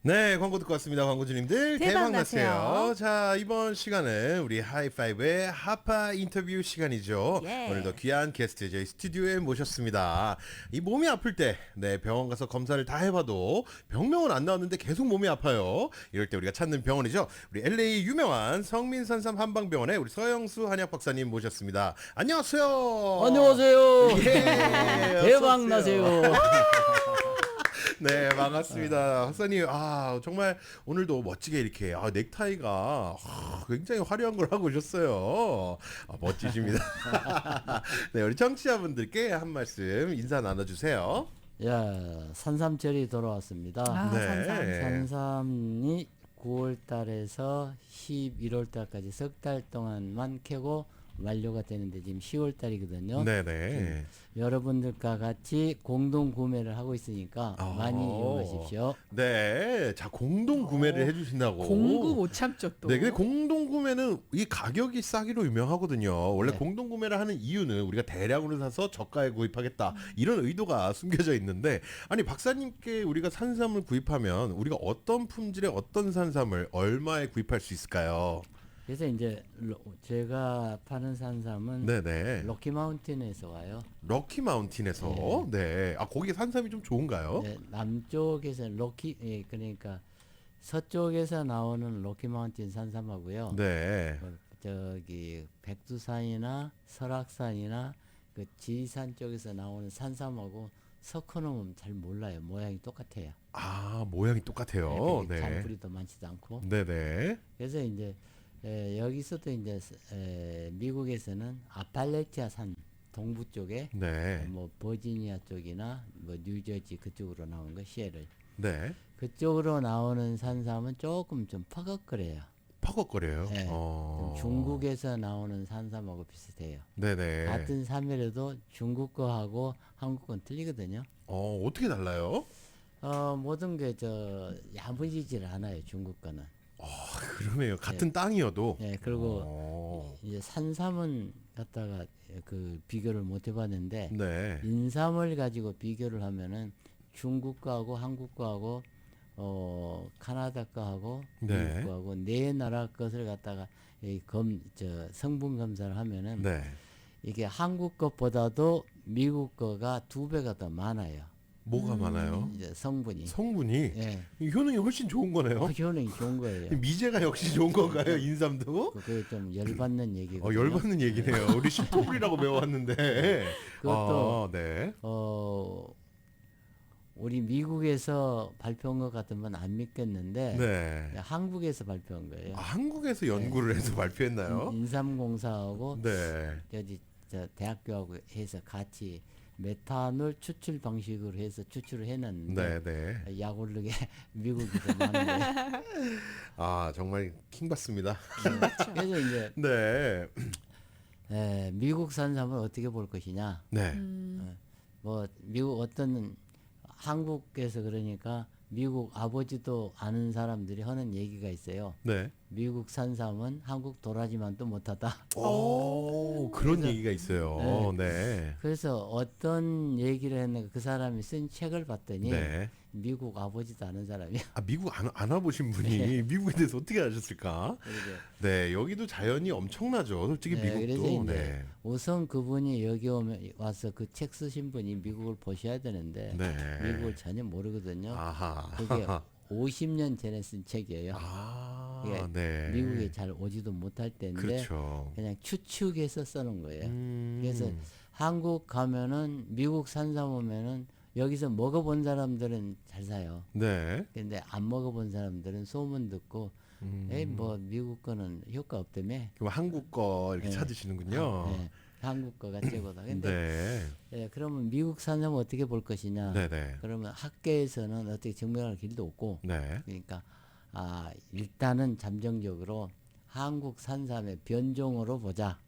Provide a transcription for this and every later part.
네, 광고 듣고 왔습니다. 광고주님들 대박 나세요. 자, 이번 시간은 우리 하이파이브의 하파 인터뷰 시간이죠. 예. 오늘도 귀한 게스트 저희 스튜디오에 모셨습니다. 이 몸이 아플 때, 네, 병원 가서 검사를 다 해봐도 병명은 안 나왔는데 계속 몸이 아파요. 이럴 때 우리가 찾는 병원이죠. 우리 LA 유명한 성민산삼 한방병원의 우리 서영수 한약 박사님 모셨습니다. 안녕하세요. 안녕하세요. 예, 대박 어서 나세요. 오세요. 네, 반갑습니다. 박사님, 정말 오늘도 멋지게 이렇게, 넥타이가 굉장히 화려한 걸 하고 오셨어요. 멋지십니다. 네, 우리 청취자분들께 한 말씀 인사 나눠주세요. 야, 산삼철이 돌아왔습니다. 네. 산삼이 9월 달에서 11월 달까지 석 달 동안만 캐고 완료가 되는데 지금 10월 달이거든요. 네네. 여러분들과 같이 공동 구매를 하고 있으니까 많이 이용하십시오. 네, 자 공동 구매를 해주신다고. 공구 못 참죠 또. 네, 근데 공동 구매는 이 가격이 싸기로 유명하거든요. 원래 네. 공동 구매를 하는 이유는 우리가 대량으로 사서 저가에 구입하겠다 이런 의도가 숨겨져 있는데, 아니 박사님께 우리가 산삼을 구입하면 우리가 어떤 품질의 어떤 산삼을 얼마에 구입할 수 있을까요? 그래서 이제 제가 파는 산삼은 네네. 로키마운틴에서 와요. 럭키 마운틴에서. 네. 거기 산삼이 좀 좋은가요? 네, 남쪽에서 그러니까 서쪽에서 나오는 로키마운틴 산삼하고요. 네. 저기 백두산이나 설악산이나 그 지리산 쪽에서 나오는 산삼하고 섞어놓으면 잘 몰라요. 모양이 똑같아요. 모양이 똑같아요. 네, 네. 잔뿌리도 많지도 않고. 네네. 그래서 이제 여기서도 이제 미국에서는 아팔레티아 산 동부 쪽에 네. 뭐 버지니아 쪽이나 뭐 뉴저지 그쪽으로 나오는 거 시애를 네. 그쪽으로 나오는 산삼은 조금 좀 퍼걱거려요. 퍼걱거려요. 네, 좀 중국에서 나오는 산삼하고 비슷해요. 네네. 같은 삼이라도 중국 거하고 한국 건 틀리거든요. 어떻게 달라요? 모든 게 야무지질 않아요. 중국 거는. 그러네요. 같은 땅이어도. 네, 그리고 어. 이제 산삼은 갖다가 그 비교를 못 해봤는데 네. 인삼을 가지고 비교를 하면은 중국 거하고 한국 거하고 카나다 거하고 네. 미국 거하고 네 나라 것을 갖다가 성분 검사를 하면은 네. 이게 한국 것보다도 미국 거가 2배가 더 많아요. 뭐가 많아요? 이제 성분이. 성분이. 예. 이 효능이 훨씬 좋은 거네요. 효능이 좋은 거예요. 미제가 역시 좋은 건가요? 인삼도? 그게 좀 열받는 얘기거든요. 열받는 얘기네요. 우리 신토불이라고 배워왔는데. 그것도 네. 우리 미국에서 발표한 것 같으면 안 믿겠는데 네. 한국에서 발표한 거예요. 한국에서 연구를 해서 발표했나요? 인삼공사하고 네. 저 대학교하고 해서 같이 메탄올 추출 방식으로 해서 추출을 해놨는데 네, 네. 약 오르게 미국이 더 많은데 정말 킹받습니다. 그래서 이제 네. 미국 산삼을 어떻게 볼 것이냐. 네. 뭐 미국 한국에서 그러니까 미국 아버지도 아는 사람들이 하는 얘기가 있어요. 네. 미국 산삼은 한국 도라지만도 못하다. 그런 얘기가 있어요. 네. 그래서 어떤 얘기를 했는가 그 사람이 쓴 책을 봤더니 네. 미국 아버지도 아는 사람이야. 미국 안 와보신 분이 미국에 대해서 어떻게 아셨을까? 그러게. 네, 여기도 자연이 엄청나죠. 솔직히 그래서 미국도. 이제 네. 우선 그분이 여기 와서 그 책 쓰신 분이 미국을 보셔야 되는데 네. 미국을 전혀 모르거든요. 아하. 그게 50년 전에 쓴 책이에요. 이게 네. 미국에 잘 오지도 못할 때인데 그렇죠. 그냥 추측해서 써놓은 거예요. 음. 그래서 한국 가면은 미국 산삼 오면은 여기서 먹어본 사람들은 잘 사요. 네. 근데 안 먹어본 사람들은 소문 듣고 에이 뭐 미국 거는 효과 없다며. 그럼 한국 거 이렇게 네. 찾으시는군요. 네. 한국 거가 최고다. 근데 네. 그러면 미국 산삼 어떻게 볼 것이냐? 네네. 그러면 학계에서는 어떻게 증명할 길도 없고. 네. 그러니까 일단은 잠정적으로 한국 산삼의 변종으로 보자.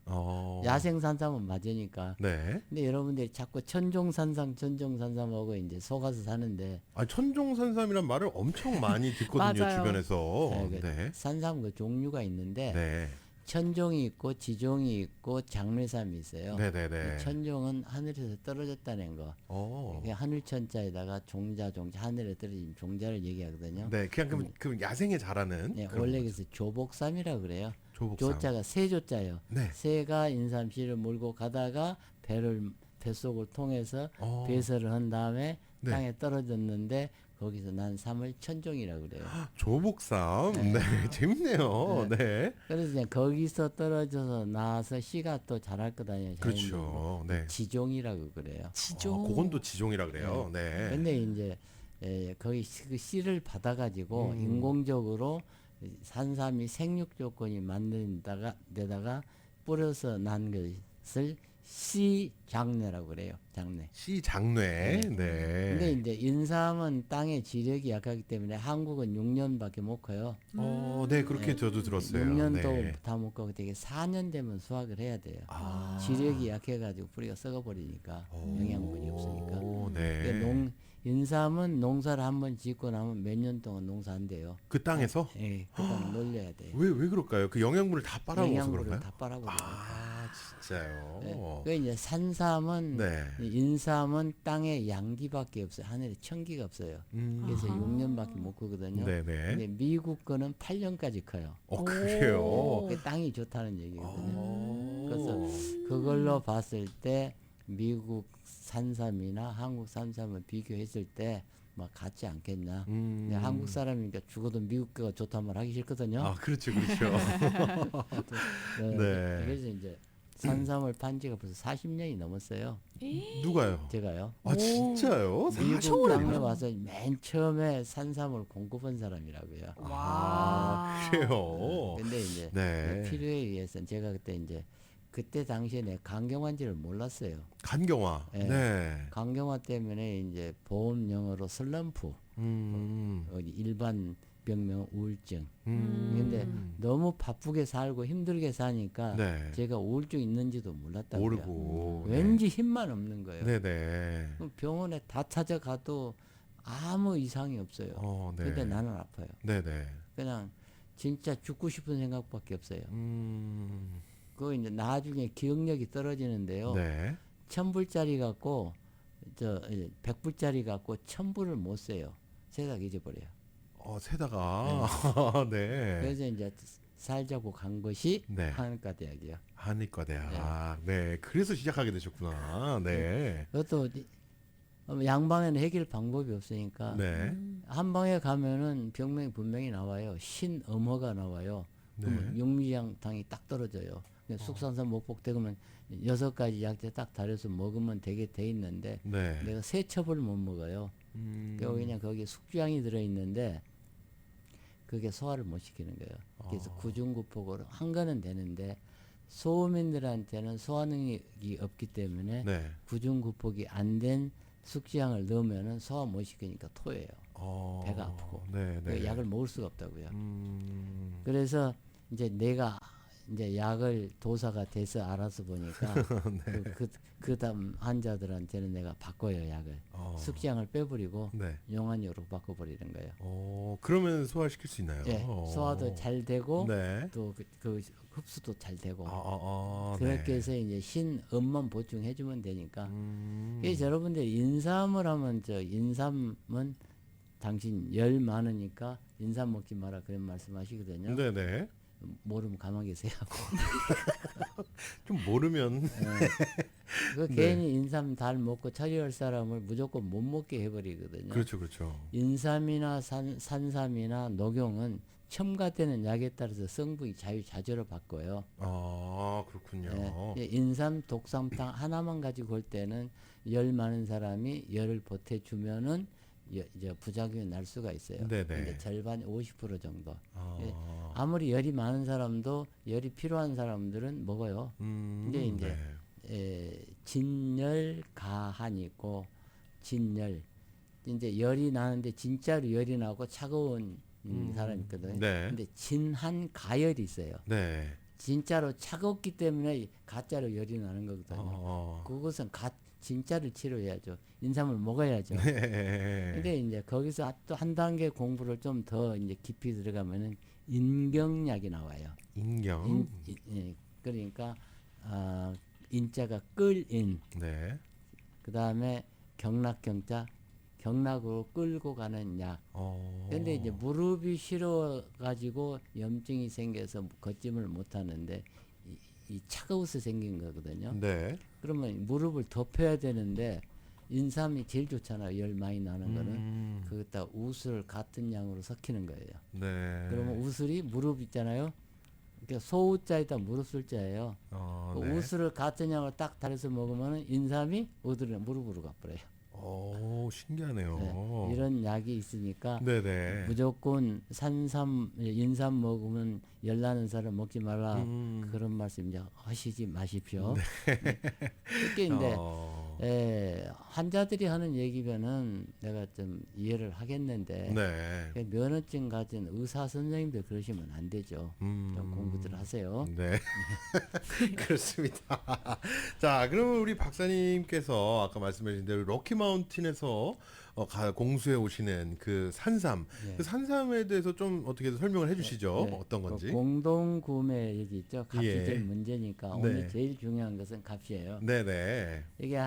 야생 산삼은 맞으니까. 네. 근데 여러분들이 자꾸 천종 산삼하고 이제 속아서 사는데 천종산삼이란 말을 엄청 많이 듣거든요. 맞아요. 주변에서. 그 네. 산삼 그 종류가 있는데 네. 천종이 있고 지종이 있고 장례삼이 있어요. 네네네. 이 천종은 하늘에서 떨어졌다는 거. 어. 이게 하늘천자에다가 종자 하늘에 떨어진 종자를 얘기하거든요. 네, 그냥 그 야생에 자라는 네, 그런 원래 거죠. 그래서 조복삼이라고 그래요. 조복상. 조자가 세조자예요. 네. 새가 인삼씨를 몰고 가다가 뱃속을 통해서 어. 배설을 한 다음에 네. 땅에 떨어졌는데 거기서 난 삼을 천종이라고 그래요. 조복삼. 네. 네. 재밌네요. 네. 그래서 이제 거기서 떨어져서 나와서 씨가 또 자랄 거 아니에요. 그렇죠. 네. 지종이라고 그래요. 지종. 그건 또 지종이라 그래요. 네. 근데 이제 거기 그 씨를 받아가지고 인공적으로 산삼이 생육 조건이 데다가 뿌려서 난 것을 씨장뇌라고 그래요. 장뇌. 시장뇌. 네. 근데 이제 인삼은 땅의 지력이 약하기 때문에 한국은 6년밖에 못 커요. 네, 그렇게 저도 들었어요. 6년도 네. 다 못 커고 되게 4년 되면 수확을 해야 돼요. 아. 지력이 약해가지고 뿌리가 썩어버리니까 영양분이 없으니까. 오, 그러니까 네. 인삼은 농사를 한번 짓고 나면 몇 년 동안 농사 안 돼요. 그 땅에서 예, 그냥 놀려야 돼요. 왜 그럴까요? 그 영양분을 다 빨아먹어서 영양분을 그런가요? 다 빨아버려요. 아, 진짜요. 네. 그 이제 산삼은 네. 인삼은 땅에 양기밖에 없어요. 하늘에 천기가 없어요. 그래서 아하. 6년밖에 못 크거든요. 네네. 근데 미국 거는 8년까지 커요. 그래요. 그 땅이 좋다는 얘기거든요. 어. 그래서 그걸로 봤을 때 미국 산삼이나 한국 산삼을 비교했을 때 막 같지 않겠냐. 근데 한국 사람이니까 죽어도 미국 거가 좋단 말 하기 싫거든요. 아, 그렇죠, 그렇죠. 네. 그래서 이제 산삼을 판 지가 벌써 40년이 넘었어요. 누가요? 제가요. 아, 진짜요? 미국 땅에 와서 맨 처음에 산삼을 공급한 사람이라고요. 아, 그래요. 근데 이제 네. 필요에 의해서 제가 그때 당시에 내 강경화인지를 몰랐어요. 간경화. 네. 네. 강경화 때문에 이제 보험 용어로 슬럼프, 어디 일반 병명 우울증. 근데 너무 바쁘게 살고 힘들게 사니까 네. 제가 우울증 있는지도 몰랐다고요. 모르고. 왠지 힘만 없는 거예요. 네네. 그럼 병원에 다 찾아가도 아무 이상이 없어요. 네. 근데 나는 아파요. 네네. 그냥 진짜 죽고 싶은 생각밖에 없어요. 음. 그거 이제 나중에 기억력이 떨어지는데요. 네. 1000불짜리 갖고 100불짜리 갖고 1000불을 못 써요. 세다 잊어버려요. 세다가. 네. 그래서 이제 살자고 간 것이 네. 한의과 대학이요. 한의과대학. 네. 그래서 시작하게 되셨구나. 네. 그것도 양방에는 해결 방법이 없으니까 네. 한방에 가면은 병명이 분명히 나와요. 신음허가 나와요. 그러면 네. 육미장탕이 딱 떨어져요. 숙산산 목복되면 6가지 약재 딱 달여서 먹으면 되게 돼 있는데 네. 내가 세 첩을 못 먹어요. 그냥 거기에 숙주향이 들어있는데 그게 소화를 못 시키는 거예요. 그래서 구중구폭으로 한 거는 되는데 소민들한테는 소화 능력이 없기 때문에 네. 구중구폭이 안 된 숙주향을 넣으면은 소화 못 시키니까 토해요. 배가 아프고 네. 그 약을 먹을 수가 없다고요. 음. 그래서 이제 내가 이제 약을 도사가 돼서 알아서 보니까 네. 그 다음 환자들한테는 내가 바꿔요 약을 숙주향을 빼버리고 네. 용안효로 바꿔버리는 거예요. 그러면 소화시킬 수 있나요? 예, 소화도 잘 되고 네. 또 그 흡수도 잘 되고 네. 그렇게 해서 이제 신음만 보충해주면 되니까. 음. 그래서 여러분들 인삼을 하면 인삼은 당신 열 많으니까 인삼 먹지 마라 그런 말씀하시거든요. 네네. 모르면 가만히 계세요. 좀 모르면. 그 네. 괜히 인삼 달 먹고 처리할 사람을 무조건 못 먹게 해버리거든요. 그렇죠, 그렇죠. 인삼이나 산삼이나 녹용은 첨가되는 약에 따라서 성분이 자유자재로 바꿔요. 그렇군요. 예, 인삼 독삼탕 하나만 가지고 올 때는 열 많은 사람이 열을 보태주면은 이제 부작용이 날 수가 있어요. 네네. 근데 절반 50% 정도. 예, 아. 아무리 열이 많은 사람도 열이 필요한 사람들은 먹어요. 근데 이제 네. 진열 가한이 있고 진열 이제 열이 나는데 진짜로 열이 나고 차가운 사람이 있거든요. 네. 근데 진한 가열이 있어요. 네. 진짜로 차갑기 때문에 가짜로 열이 나는 거거든요. 어. 그것은 진짜를 치료해야죠. 인삼을 먹어야죠. 네. 근데 이제 거기서 또 한 단계 공부를 좀 더 이제 깊이 들어가면은 인경약이 나와요. 인경. 예, 그러니까 인자가 끌인, 네. 그 다음에 경락경자, 경락으로 끌고 가는 약. 근데 이제 무릎이 시려 가지고 염증이 생겨서 걷짐을 못 하는데 이 차가워서 생긴 거거든요. 네. 그러면 무릎을 덮여야 되는데 인삼이 제일 좋잖아요. 열 많이 나는 거는. 거기다 우슬 같은 양으로 섞이는 거예요. 네. 그러면 우슬이 무릎 있잖아요. 그러니까 소우자에다 무릎 술자예요. 그 네. 우슬을 같은 양으로 딱 달여서 먹으면 인삼이 어디로 무릎으로 가버려요. 오, 신기하네요. 네, 이런 약이 있으니까 네네. 무조건 산삼, 인삼 먹으면 열 나는 사람 먹지 말라 그런 말씀 이제 하시지 마십시오. 네. 특히 이제 환자들이 하는 얘기면은 내가 좀 이해를 하겠는데 네. 그 면허증 가진 의사 선생님들 그러시면 안 되죠. 좀 공부들 하세요. 네. 그렇습니다. 자, 그러면 우리 박사님께서 아까 말씀하신 대로 럭키 마운틴에서 공수해 오시는 그 산삼, 네. 그 산삼에 대해서 좀 어떻게 설명을 해주시죠? 네. 어떤 건지. 그 공동 구매 얘기 있죠. 값이 예. 제일 문제니까 네. 오늘 제일 중요한 것은 값이에요. 네네. 이게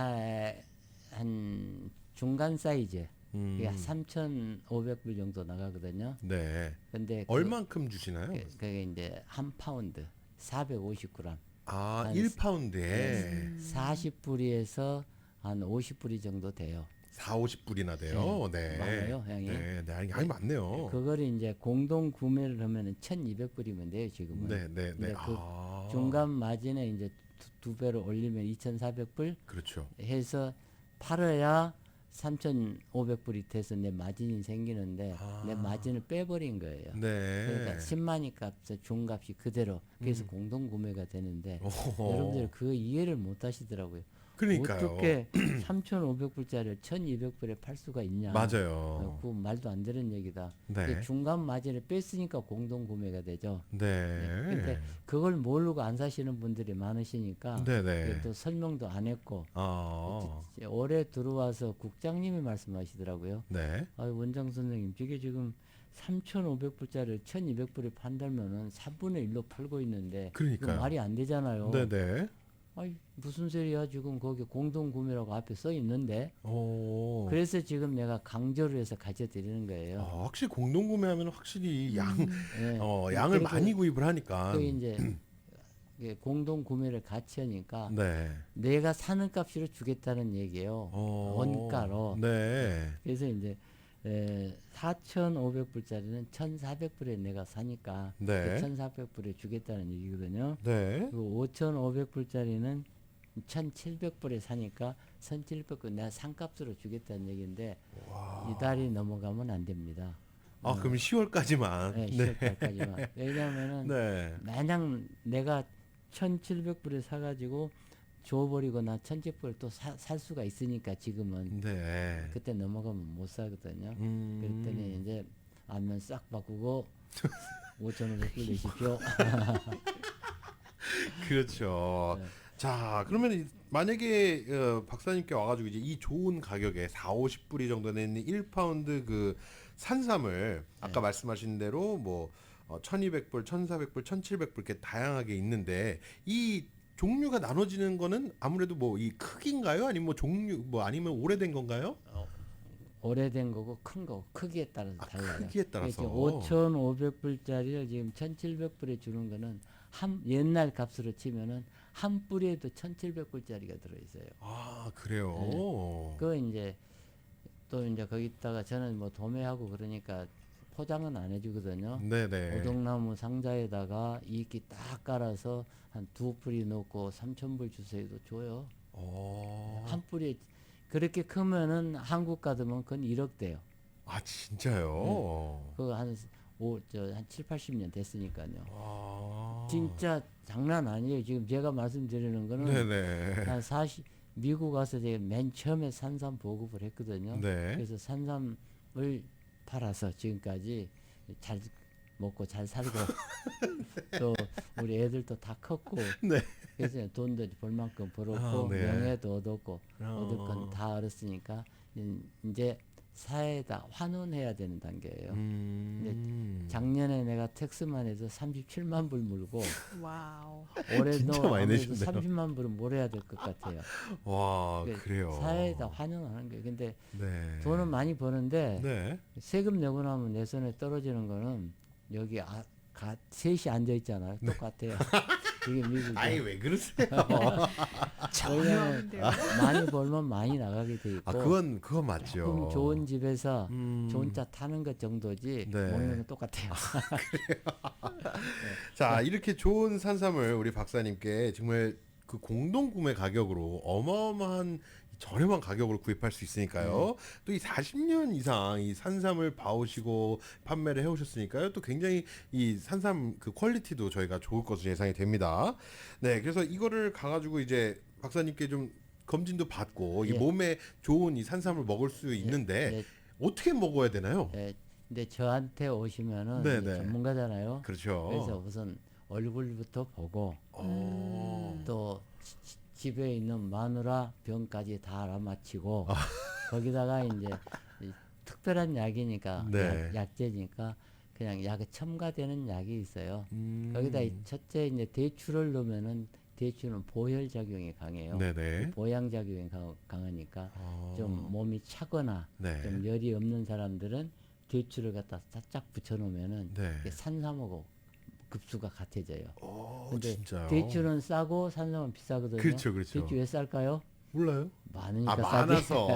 한 중간 사이즈. 이게 3,500불 정도 나가거든요. 네. 근데 얼만큼 주시나요? 그게 이제 한 파운드 450g. 아, 한 1파운드에 40불에서 한 50불이 정도 돼요. 4, 50불이나 돼요. 네. 많아요, 양이. 네, 네, 양이 많네요. 그걸 이제 공동 구매를 하면은 1,200불이면 돼요, 지금은. 네, 네, 네. 이제 그 중간 마진에 이제 두 배로 올리면 2,400불 그렇죠. 해서 팔아야 3,500불이 돼서 내 마진이 생기는데 내 마진을 빼버린 거예요. 네. 그러니까 10만이 값에 중값이 그대로 그래서 공동 구매가 되는데 오호. 여러분들 그 이해를 못 하시더라고요. 그러니까요. 어떻게 3,500불짜리를 1,200불에 팔 수가 있냐. 맞아요. 그 말도 안 되는 얘기다. 네. 이게 중간 마진을 뺐으니까 공동 구매가 되죠. 네. 근데 그걸 모르고 안 사시는 분들이 많으시니까 네네. 이게 또 설명도 안 했고 아. 올해 들어와서 국장님이 말씀하시더라고요. 네. 원장 선생님, 이게 지금 3,500불짜리를 1,200불에 판다면은 3분의 1로 팔고 있는데 그러니까요. 이거 말이 안 되잖아요. 네네. 아이, 무슨 소리야, 지금 거기 공동 구매라고 앞에 써 있는데. 오. 그래서 지금 내가 강조를 해서 가르쳐 드리는 거예요. 확실히 공동 구매하면 확실히 네. 양을 그래서 많이 구입을 하니까. 그 이제 이게 공동 구매를 같이 하니까 네. 내가 사는 값으로 주겠다는 얘기예요. 원가로. 네. 그래서 이제 4,500불짜리는 1,400불에 내가 사니까 네. 1,400불에 주겠다는 얘기거든요. 네. 그리고 5,500불짜리는 1,700불에 사니까 1,700불 내가 상값으로 주겠다는 얘기인데 이 달이 넘어가면 안 됩니다. 그럼 10월까지만. 네, 10월까지만. 왜냐하면은 네. 만약 내가 1,700불에 사가지고 줘버리거나 1,700불 또 살 수가 있으니까 지금은 네. 그때 넘어가면 못 사거든요. 음. 그랬더니 이제 안면 싹 바꾸고 5,500불 내십시오. 그렇죠. 네. 자, 그러면 만약에 박사님께 와가지고 이제 이 좋은 가격에 4, 50불이 정도 되는 1파운드 그 산삼을 아까 말씀하신 대로 뭐 1,200불, 1,400불, 1,700불 이렇게 다양하게 있는데 이 종류가 나눠지는 거는 아무래도 뭐 이 크기인가요? 아니면 뭐 종류 뭐 아니면 오래된 건가요? 오래된 거고 큰 거고 크기에 따라서 달라요. 크기에 따라서. 5,500불짜리를 지금 1,700불에 주는 거는 옛날 값으로 치면은 한 뿌리에도 1,700불짜리가 들어있어요. 아, 그래요. 그 이제 또 이제 거기다가 저는 뭐 도매하고 그러니까 포장은 안 해주거든요. 네네. 오동나무 상자에다가 이끼 딱 깔아서 한 2뿌리 넣고 3,000불 주세요도 줘요. 한 뿌리에 그렇게 크면은 한국 가더면 그건 1억 돼요. 아, 진짜요? 그거 한 7, 80년 됐으니까요. 아. 진짜 장난 아니에요. 지금 제가 말씀드리는 거는 네네. 한 미국 가서 제가 맨 처음에 산삼 보급을 했거든요. 네. 그래서 산삼을 팔아서 지금까지 잘 먹고 잘 살고 또 우리 애들도 다 컸고 네. 그래서 돈도 벌 만큼 벌었고 아, 네. 명예도 얻었고 얻을 어. 건 다 얻었으니까 이제 사회에다 환원해야 되는 단계예요. 작년에 내가 텍스만 해서 37만 불 물고 와우. 올해도 진짜 많이 아무래도 내셨네요. 30만 불은 몰아야 될 것 같아요. 와, 그러니까 그래요. 사회에다 환원하는 거예요. 근데 네. 돈은 많이 버는데 네. 세금 내고 나면 내 손에 떨어지는 거는 여기 셋이 앉아 있잖아요. 똑같아요. 이게 미국이죠. 아이, 왜 그러세요? 왜냐면 전혀인데요. 많이 벌면 많이 나가게 돼 있고 아, 그건 맞죠. 조금 좋은 집에서 음. 좋은 차 타는 것 정도지 네. 먹는 건 똑같아요. 자, 이렇게 좋은 산삼을 우리 박사님께 정말 그 공동 구매 가격으로 어마어마한 저렴한 가격으로 구입할 수 있으니까요. 또 이 40년 이상 이 산삼을 봐오시고 판매를 해오셨으니까요. 또 굉장히 이 산삼 그 퀄리티도 저희가 좋을 것으로 예상이 됩니다. 네, 그래서 이거를 가가지고 이제 박사님께 좀 검진도 받고 이 예. 몸에 좋은 이 산삼을 먹을 수 있는데 네, 어떻게 먹어야 되나요? 네, 근데 저한테 오시면은 네, 이제 네. 전문가잖아요. 그렇죠. 그래서 우선 얼굴부터 보고 또 집에 있는 마누라 병까지 다 알아맞히고 거기다가 이제 이 특별한 약이니까 네. 약제니까 그냥 약에 첨가되는 약이 있어요. 음. 거기다 첫째 이제 대추를 넣으면은 대추는 보혈 작용이 강해요. 네네. 보양 작용이 강하니까 좀 몸이 차거나 네. 좀 열이 없는 사람들은 대추를 갖다 살짝 붙여놓으면은 네. 이게 산삼하고 급수가 같아져요. 오, 근데 진짜요? 대추는 싸고 산삼은 비싸거든요. 그렇죠, 그렇죠. 대추 왜 쌀까요? 몰라요? 많으니까 아, 싸지. 많아서.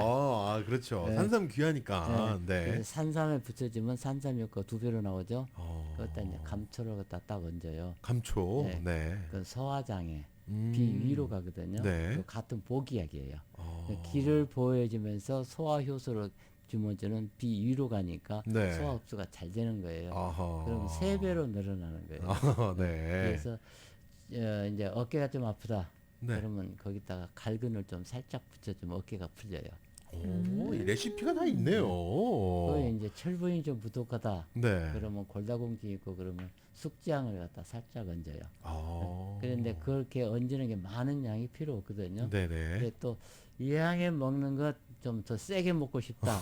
아, 그렇죠. 네. 산삼 귀하니까. 네. 그래서 산삼에 붙여주면 산삼 효과 2배로 나오죠. 어, 그것다 이제 감초를 갖다 딱 얹어요. 감초. 네. 네. 그 소화장애, 음. 비 위로 가거든요. 네. 그 같은 보기약이에요. 어. 기를 보여주면서 소화 효소를 주면서는 비 위로 가니까 네. 소화 흡수가 잘 되는 거예요. 아하. 그럼 3배로 늘어나는 거예요. 아, 네. 그래서 이제 어깨가 좀 아프다. 네. 그러면 거기다가 갈근을 좀 살짝 붙여주면 어깨가 풀려요. 오, 이 레시피가 다 있네요. 거기 이제 철분이 좀 부족하다. 네. 그러면 골다공증 있고 그러면 숙지향을 갖다 살짝 얹어요. 아. 그런데 그렇게 얹는 게 많은 양이 필요 없거든요. 네네. 근데 또 이왕에 먹는 것 좀 더 세게 먹고 싶다.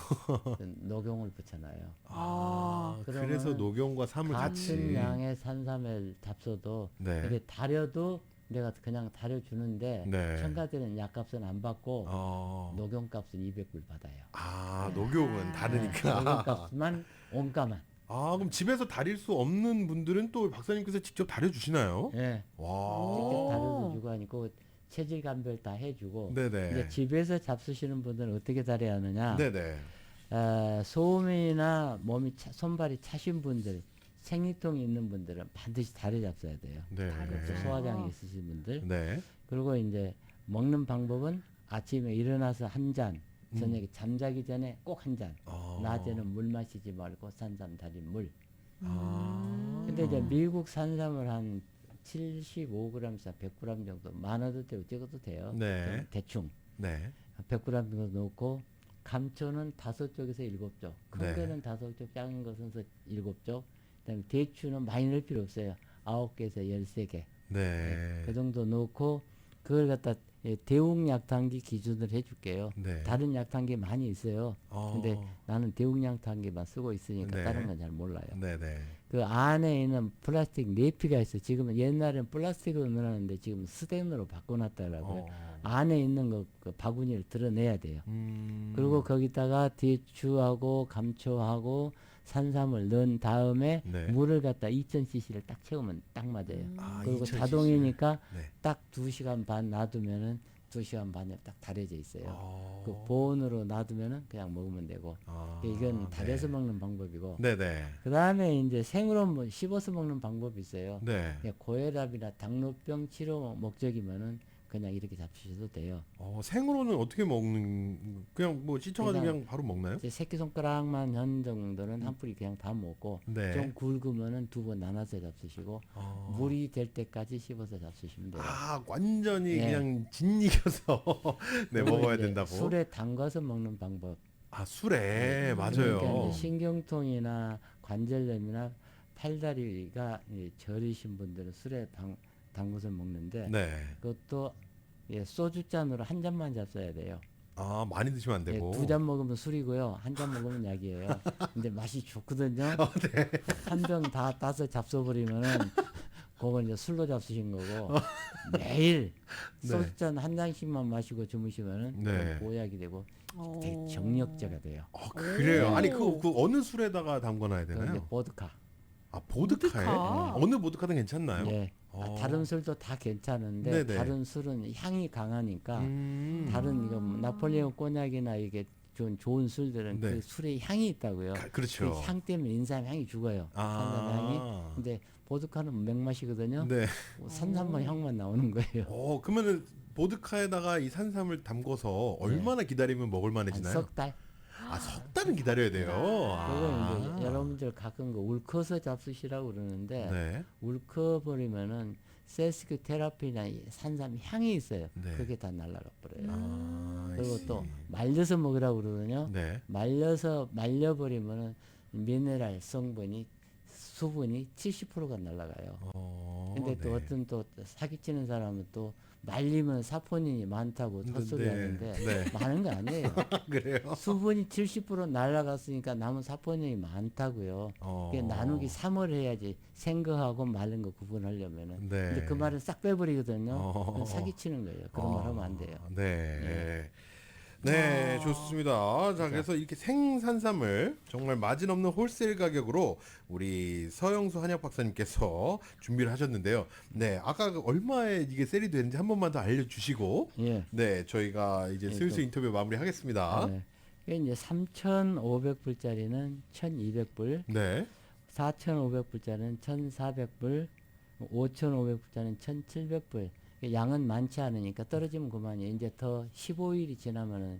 녹용을 붙여놔요. 아, 그러면은 그래서 녹용과 삼을 같이. 같은 양의 산삼을 잡숴도 네. 근데 달여도 내가 그냥 달여주는데 네. 첨가되는 약값은 안 받고 녹용값은 200불 받아요. 아, 녹용은 다르니까. 녹용값만 온가만. 아, 그럼 집에서 다릴 수 없는 분들은 또 박사님께서 직접 다려주시나요? 예. 와. 직접 다려서 주고 하니까 체질 감별 다 해주고. 네네. 이제 집에서 잡수시는 분들은 어떻게 다려야 하느냐? 네네. 소음이나 손발이 차신 분들, 생리통이 있는 분들은 반드시 다려 잡숴야 돼요. 네. 그것도 소화장이 있으신 분들. 네. 그리고 이제 먹는 방법은 아침에 일어나서 한 잔, 저녁에 잠자기 전에 꼭 한 잔. 낮에는 물 마시지 말고 산삼 달인 물. 근데 이제 미국 산삼을 한 75g에서 100g 정도 많아도 되고 적어도 돼요. 네. 좀 대충 네. 100g 정도 넣고 감초는 5쪽에서 7쪽, 큰 네. 거는 5쪽, 작은 것은 7쪽. 그다음에 대추는 많이 넣을 필요 없어요. 9개에서 13개. 네. 그 정도 넣고 그걸 갖다 대웅약탕기 기준으로 해줄게요. 네. 다른 약탕기 많이 있어요. 근데 나는 대웅약탕기만 쓰고 있으니까 네. 다른 건 잘 몰라요. 네네. 그 안에 있는 플라스틱 내피가 있어. 지금은 옛날엔 플라스틱으로 넣었는데 지금 스텐으로 바꿔놨더라고요. 안에 있는 그 바구니를 드러내야 돼요. 그리고 거기다가 대추하고 감초하고 산삼을 넣은 다음에 네. 물을 갖다 2000cc를 딱 채우면 딱 맞아요. 아, 그리고 2000cc. 자동이니까 네. 딱 2시간 반 놔두면은 2시간 반에 딱 달여져 있어요. 아. 그 보온으로 놔두면은 그냥 먹으면 되고. 이건 달여서 네. 먹는 방법이고. 네네. 그 다음에 이제 생으로 씹어서 먹는 방법이 있어요. 네. 고혈압이나 당뇨병 치료 목적이면은 그냥 이렇게 잡수셔도 돼요. 생으로는 어떻게 먹는? 그냥 뭐 씻어가지고 그냥 바로 먹나요? 이제 새끼손가락만 한 정도는 한 뿌리 그냥 다 먹고 네. 좀 굵으면은 2번 나눠서 잡수시고 물이 될 때까지 씹어서 잡수시면 돼요. 아, 완전히 네. 그냥 짓이겨서 네, 그리고 먹어야 이제 된다고. 술에 담가서 먹는 방법. 아, 술에 그러니까 맞아요. 이제 신경통이나 관절염이나 팔다리가 저리신 분들은 술에 담궈서 먹는데 네. 그것도 소주 잔으로 한 잔만 잡숴야 돼요. 아, 많이 드시면 안 되고. 2잔 먹으면 술이고요. 한 잔 먹으면 약이에요. 근데 맛이 좋거든요. 한 병 다 따서 잡숴버리면은 그건 이제 술로 잡수신 거고 매일 네. 소주잔 한 잔씩만 마시고 주무시면은 네. 그건 보약이 되고 되게 정력제가 돼요. 그래요. 아니 그 어느 술에다가 담궈놔야 그건 이제 되나요? 보드카. 아, 보드카에? 보드카. 어느 보드카든 괜찮나요? 예. 다른 술도 다 괜찮은데 네네. 다른 술은 향이 강하니까 다른 이거 뭐 나폴레옹 꼬냑이나 이게 좋은 술들은 네. 그 술에 향이 있다고요. 그렇죠. 그 향 때문에 인삼 향이 죽어요. 산삼 향이. 근데 보드카는 맥맛이거든요. 네. 산삼만 향만 나오는 거예요. 그러면은 보드카에다가 이 산삼을 담궈서 얼마나 기다리면 먹을 한 만해지나요? 석 달. 아, 석 달은 기다려야 돼요. 그거 이제 여러분들 가끔 그 울커서 잡수시라고 그러는데 네. 울커 버리면은 세스크 테라피나 이 산삼 향이 있어요. 네. 그게 다 날아가 버려요. 아, 그리고 I 또 see. 말려서 먹으라고 그러거든요. 네. 말려버리면은 미네랄 성분이 수분이 70%가 날아가요. 근데 또 네. 어떤 또 사기치는 사람은 또 말리면 사포닌이 많다고 헛소리 하는데 네. 많은 거 아니에요. 그래요? 수분이 70% 날아갔으니까 남은 사포닌이 많다고요. 그게 나누기 3을 해야지 생거하고 마른 거 구분하려면은. 네. 근데 그 말은 싹 빼버리거든요. 그건 사기치는 거예요. 그런 말 하면 안 돼요. 네. 네, 좋습니다. 자, 그래서 이렇게 생산삼을 정말 마진 없는 홀세일 가격으로 우리 서영수 한약 박사님께서 준비를 하셨는데요. 네, 아까 얼마에 이게 세일이 되는지 한 번만 더 알려주시고, 예. 네, 저희가 이제 슬슬 인터뷰 마무리하겠습니다. 네. 이게 이제 3,500불짜리는 1,200불, 네, 4,500불짜리는 1,400불, 5,500불짜리는 1,700불. 양은 많지 않으니까 떨어지면 그만이에요. 이제 더 15일이 지나면은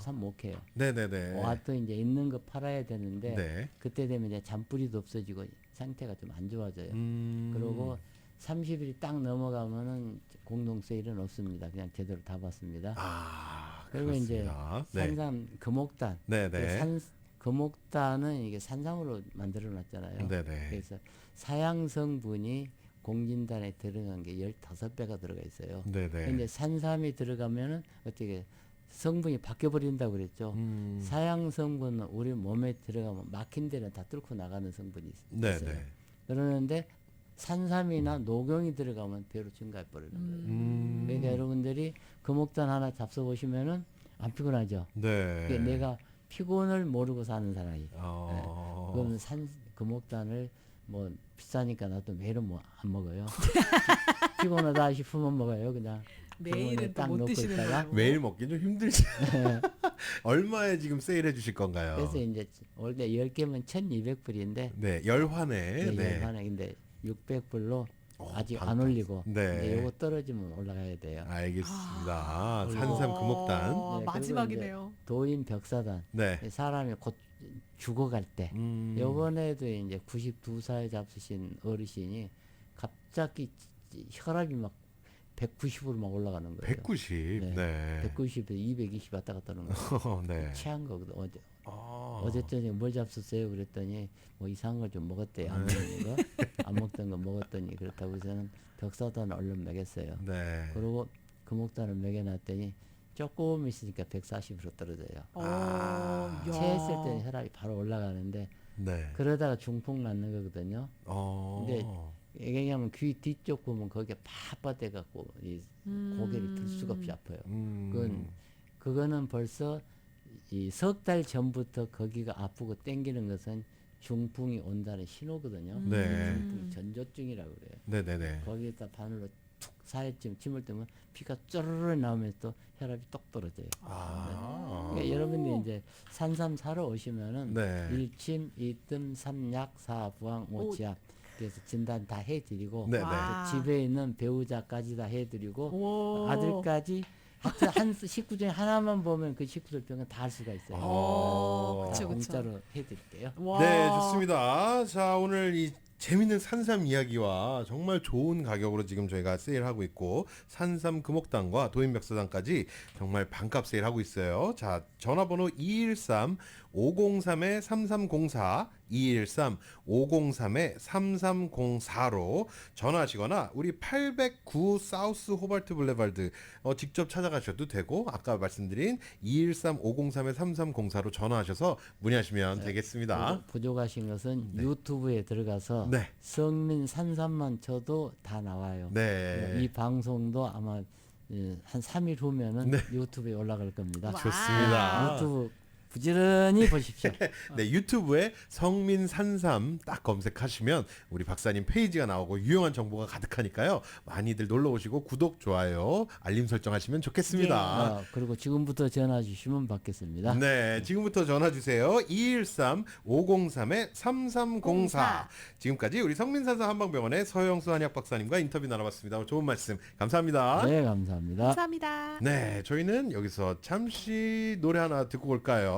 참 못해요. 네네네. 와, 또 이제 있는 거 팔아야 되는데 네. 그때 되면 이제 잔뿌리도 없어지고 상태가 좀 안 좋아져요. 음. 그리고 30일이 딱 넘어가면은 공동 세일은 없습니다. 그냥 제대로 다 받습니다. 그리고 이제 그렇습니다. 네. 산삼 금옥단. 네네. 금옥단은 이게 산삼으로 만들어 놨잖아요. 네네. 그래서 사양 성분이 공진단에 들어간 게 15배가 들어가 있어요. 네네. 근데 산삼이 들어가면은 어떻게 성분이 바뀌어 버린다고 그랬죠. 사양 성분은 우리 몸에 들어가면 막힌 데는 다 뚫고 나가는 성분이 있어요. 네네. 그러는데 산삼이나 녹용이 들어가면 배로 증가해 버리는 거예요. 그러니까 여러분들이 금옥단 하나 잡숴 보시면은 안 피곤하죠. 네. 그게 내가 피곤을 모르고 사는 사람이. 그러면 금옥단을 뭐 비싸니까 나도 매일은 뭐 안 먹어요. 피곤하다 싶으면 먹어요. 그냥 매일은 딱 또 못 놓고 드시는 있다가 거예요. 매일 먹기 좀 힘들지. 얼마에 지금 세일해 주실 건가요? 그래서 이제 원래 10개면 1,200불인데 네, 열환에. 네. 하나 근데 600불로 아직 안 반값. 올리고 네. 이제 요거 떨어지면 올라가야 돼요. 알겠습니다. 산삼 금옥단. 네, 그리고 마지막이네요. 도인 벽사단. 네. 사람이 곧 죽어갈 때 요번에도 이제 92살 잡수신 어르신이 갑자기 혈압이 막 190으로 막 올라가는 거예요. 190. 네. 190에서 220 왔다 갔다 하는 거예요. 네. 취한 거거든. 아. 어제 저녁에 뭘 잡수세요? 그랬더니 뭐 이상한 걸 좀 먹었대요. 안 먹는 거. 안 먹던 거 먹었더니 그렇다고 해서는 벽사단을 얼른 먹였어요. 네. 그리고 금옥단을 먹여놨더니 조금 있으니까 140으로 떨어져요. 야. 체했을 때는 혈압이 바로 올라가는데 네. 그러다가 중풍 낳는 거거든요. 근데 얘기하면 귀 뒤쪽 보면 거기에 팥밭돼 갖고 이 고개를 들 수가 없이 아파요. 그거는 벌써 이 석 달 전부터 거기가 아프고 땡기는 것은 중풍이 온다는 신호거든요. 네. 중풍 전조증이라고 그래요. 네네네. 거기에다 바늘로 툭 사회쯤 침을 뜨면 피가 쪼르르 나오면서 또 혈압이 똑 떨어져요. 그러니까 여러분들 이제 산삼 사러 오시면은 네. 일침, 이뜸, 삼약, 사부항, 오치압 그래서 진단 다 해드리고 네네. 와. 집에 있는 배우자까지 다 해드리고 오. 아들까지 하여튼 한 식구 중에 하나만 보면 그 식구들 병은 다 할 수가 있어요. 다 그쵸, 그쵸. 공짜로 해드릴게요. 와. 네, 좋습니다. 자, 오늘 이 재밌는 산삼 이야기와 정말 좋은 가격으로 지금 저희가 세일하고 있고 산삼 금옥단과 도인벽사단까지 정말 반값 세일하고 있어요. 자, 전화번호 213-503-3304 213-503-3304로 전화하시거나 우리 809 사우스 호발트 블레발드 직접 찾아가셔도 되고 아까 말씀드린 213-503-3304로 전화하셔서 문의하시면 되겠습니다. 부족하신 것은 유튜브에 들어가서 네. 성민 산삼만 쳐도 다 나와요. 네. 이 방송도 아마 한 3일 후면은 네. 유튜브에 올라갈 겁니다. 와. 좋습니다. 유튜브 부지런히 보십시오. 네, 유튜브에 성민 산삼 딱 검색하시면 우리 박사님 페이지가 나오고 유용한 정보가 가득하니까요. 많이들 놀러 오시고 구독, 좋아요, 알림 설정하시면 좋겠습니다. 그리고 지금부터 전화 주시면 받겠습니다. 네, 지금부터 전화 주세요. 213-503-3304. 지금까지 우리 성민산삼 한방병원의 서영수 한의학 박사님과 인터뷰 나눠봤습니다. 좋은 말씀 감사합니다. 네, 감사합니다. 감사합니다. 네, 저희는 여기서 잠시 노래 하나 듣고 올까요?